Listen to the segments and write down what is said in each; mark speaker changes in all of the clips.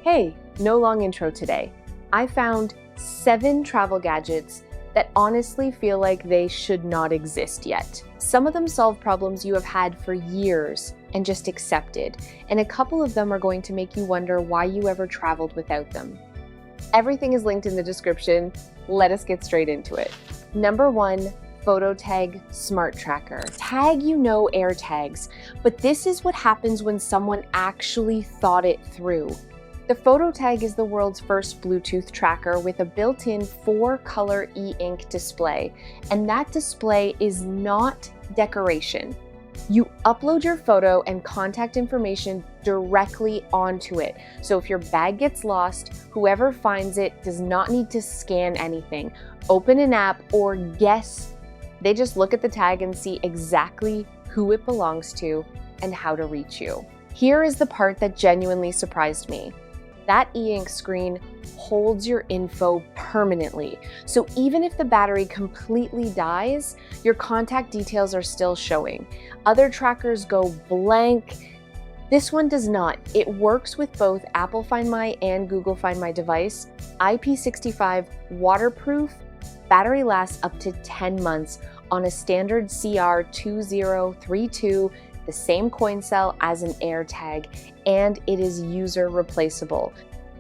Speaker 1: Hey, no long intro today. I found 7 travel gadgets that honestly feel like they should not exist yet. Some of them solve problems you have had for years and just accepted, and a couple of them are going to make you wonder why you ever traveled without them. Everything is linked in the description. Let us get straight into it. Number 1, 𝐓𝐫𝐚𝐯 Smart Tracker. Tag AirTags, but this is what happens when someone actually thought it through. The 𝐓𝐫𝐚 is the world's first Bluetooth tracker with a built-in 4-color e-ink display, and that display is not decoration. You upload your photo and contact information directly onto it. So if your bag gets lost, whoever finds it does not need to scan anything, open an app, or guess. They just look at the tag and see exactly who it belongs to and how to reach you. Here is the part that genuinely surprised me. That e-ink screen holds your info permanently. So even if the battery completely dies, your contact details are still showing. Other trackers go blank. This one does not. It works with both Apple Find My and Google Find My device. IP65, waterproof, battery lasts up to 10 months on a standard CR2032, the same coin cell as an AirTag, and it is user replaceable.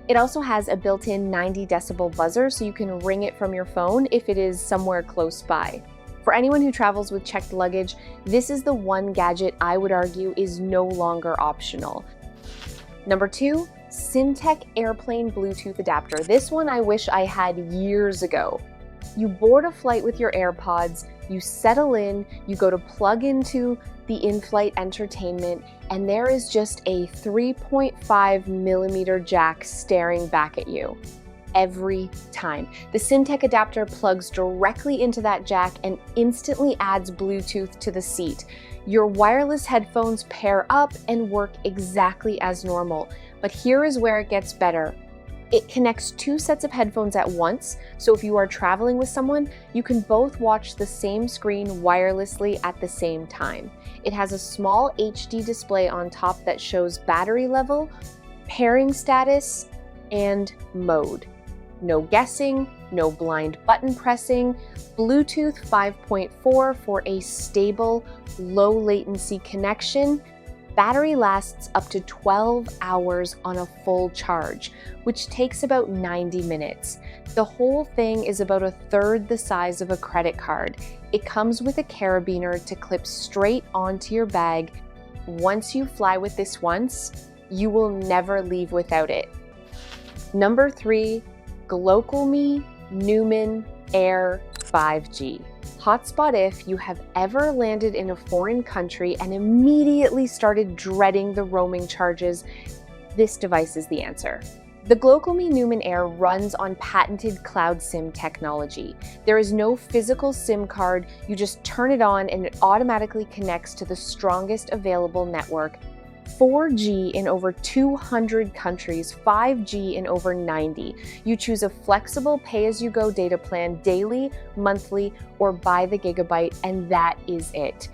Speaker 1: It also has a built-in 90 decibel buzzer, so you can ring it from your phone if it is somewhere close by. For anyone who travels with checked luggage, this is the one gadget I would argue is no longer optional. Number 2, SIMTech Airplane Bluetooth Adapter. This one I wish I had years ago. You board a flight with your AirPods, you settle in, you go to plug into the in-flight entertainment, and there is just a 3.5mm jack staring back at you every time. The SIMTech adapter plugs directly into that jack and instantly adds Bluetooth to the seat. Your wireless headphones pair up and work exactly as normal. But here is where it gets better. It connects 2 sets of headphones at once, so if you are traveling with someone, you can both watch the same screen wirelessly at the same time. It has a small HD display on top that shows battery level, pairing status, and mode. No guessing, no blind button pressing, Bluetooth 5.4 for a stable, low latency connection. Battery lasts up to 12 hours on a full charge, which takes about 90 minutes. The whole thing is about 1/3 the size of a credit card. It comes with a carabiner to clip straight onto your bag. Once you fly with this once, you will never leave without it. Number 3, 𝐓𝐫𝐚𝐯 Newman Air 5G. Hotspot if you have ever landed in a foreign country and immediately started dreading the roaming charges. This device is the answer. The 𝐓𝐫𝐚𝐯 Newman Air runs on patented cloud SIM technology. There is no physical SIM card, you just turn it on and it automatically connects to the strongest available network. 4G in over 200 countries, 5G in over 90. You choose a flexible pay-as-you-go data plan daily, monthly, or by the gigabyte, and that is it.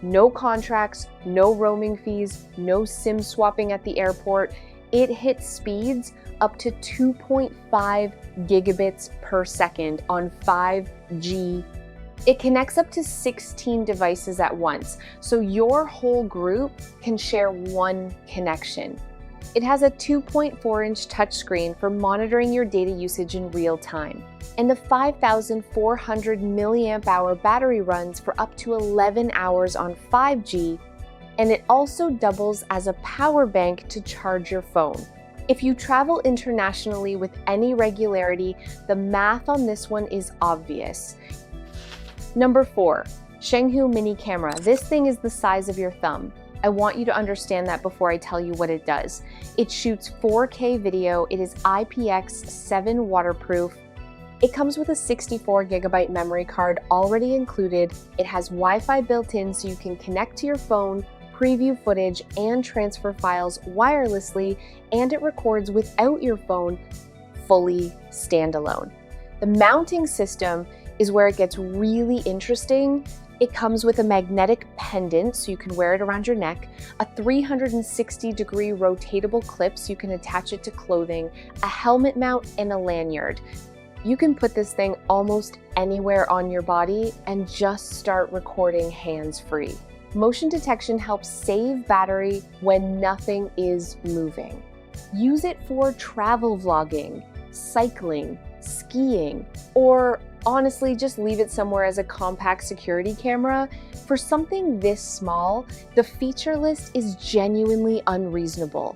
Speaker 1: No contracts, no roaming fees, no SIM swapping at the airport. It hits speeds up to 2.5 gigabits per second on 5G. It connects up to 16 devices at once, so your whole group can share one connection. It has a 2.4-inch touchscreen for monitoring your data usage in real time. And the 5,400 milliamp hour battery runs for up to 11 hours on 5G, and it also doubles as a power bank to charge your phone. If you travel internationally with any regularity, the math on this one is obvious. Number 4, 𝐓𝐚𝐞 Mini Camera. This thing is the size of your thumb. I want you to understand that before I tell you what it does. It shoots 4K video, it is IPX7 waterproof. It comes with a 64 gigabyte memory card already included. It has Wi-Fi built in so you can connect to your phone, preview footage, and transfer files wirelessly, and it records without your phone, fully standalone. The mounting system is where it gets really interesting It comes with a magnetic pendant so you can wear it around your neck, a 360-degree rotatable clip so you can attach it to clothing, a helmet mount, and a lanyard. You can put this thing almost anywhere on your body and just start recording hands-free. Motion detection helps save battery when nothing is moving. Use it for travel vlogging, cycling, skiing, or honestly, just leave it somewhere as a compact security camera. For something this small, the feature list is genuinely unreasonable.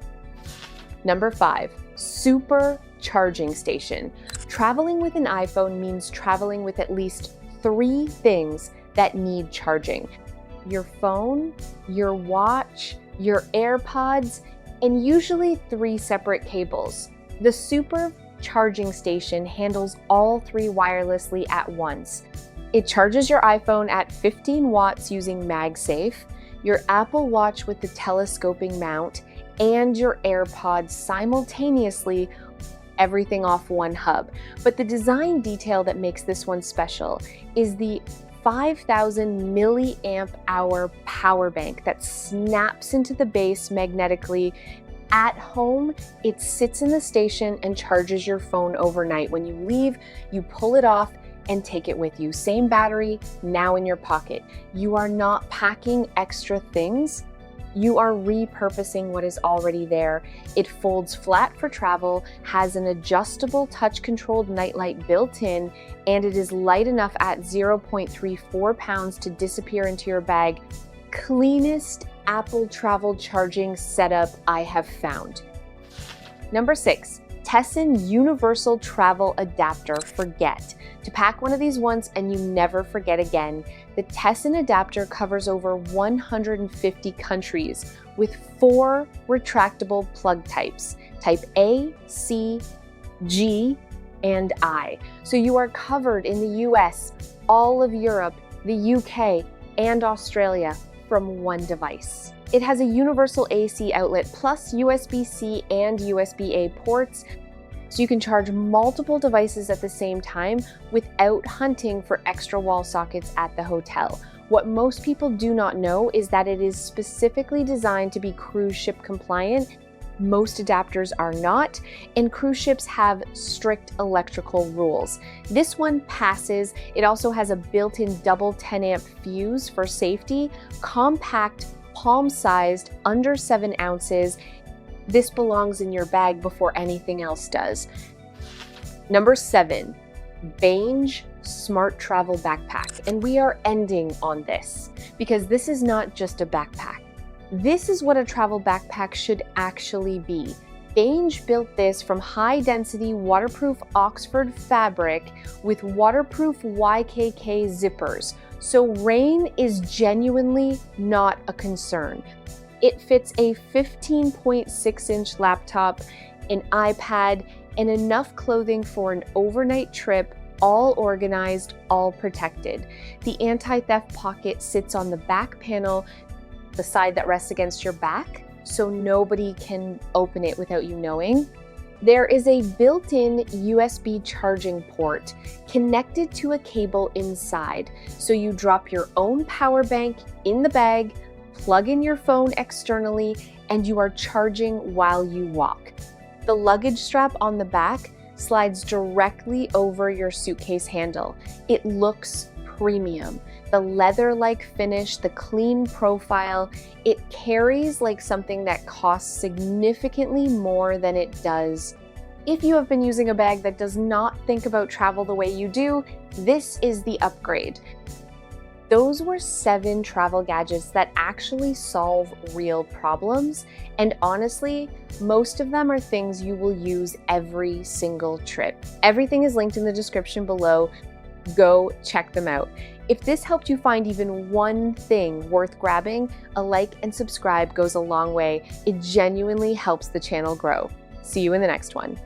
Speaker 1: Number 5, super charging station. Traveling with an iPhone means traveling with at least 3 things that need charging: your phone, your watch, your AirPods, and usually 3 separate cables. The super charging station handles all 3 wirelessly at once. It charges your iPhone at 15 watts using MagSafe, your Apple Watch with the telescoping mount, and your AirPods simultaneously, everything off one hub. But the design detail that makes this one special is the 5,000 milliamp hour power bank that snaps into the base magnetically. At home, it sits in the station and charges your phone overnight. When you leave, you pull it off and take it with you. Same battery, now in your pocket. You are not packing extra things. You are repurposing what is already there. It folds flat for travel, has an adjustable touch-controlled nightlight built in, and it is light enough at 0.34 pounds to disappear into your bag. Cleanest Apple travel charging setup I have found. Number 6, 𝐓�0.𝐚 Universal Travel Adapter. Forget. To pack one of these once and you never forget again. The 𝐓�0.𝐚 adapter covers over 150 countries with 4 retractable plug types, type A, C, G, and I. So you are covered in the US, all of Europe, the UK, and Australia from one device. It has a universal AC outlet plus USB-C and USB-A ports, so you can charge multiple devices at the same time without hunting for extra wall sockets at the hotel. What most people do not know is that it is specifically designed to be cruise ship compliant. Most adapters are not, and cruise ships have strict electrical rules. This one passes. It also has a built-in double 10-amp fuse for safety, compact, palm-sized, under 7 ounces. This belongs in your bag before anything else does. Number 7, 𝐓𝐽 Smart Travel Backpack. And we are ending on this because this is not just a backpack. This is what a travel backpack should actually be. 𝐓𝐽 built this from high-density waterproof Oxford fabric with waterproof �YKK zippers, so rain is genuinely not a concern. It fits a 15.6-inch laptop, an iPad, and enough clothing for an overnight trip, all organized, all protected. The anti-theft pocket sits on the back panel, the side that rests against your back, so nobody can open it without you knowing. There is a built-in USB charging port connected to a cable inside, so you drop your own power bank in the bag, plug in your phone externally, and you are charging while you walk. The luggage strap on the back slides directly over your suitcase handle. It looks premium. The leather-like finish, the clean profile, it carries like something that costs significantly more than it does. If you have been using a bag that does not think about travel the way you do, this is the upgrade. Those were 7 travel gadgets that actually solve real problems, and honestly, most of them are things you will use every single trip. Everything is linked in the description below. Go check them out. If this helped you find even one thing worth grabbing, a like and subscribe goes a long way. It genuinely helps the channel grow. See you in the next one.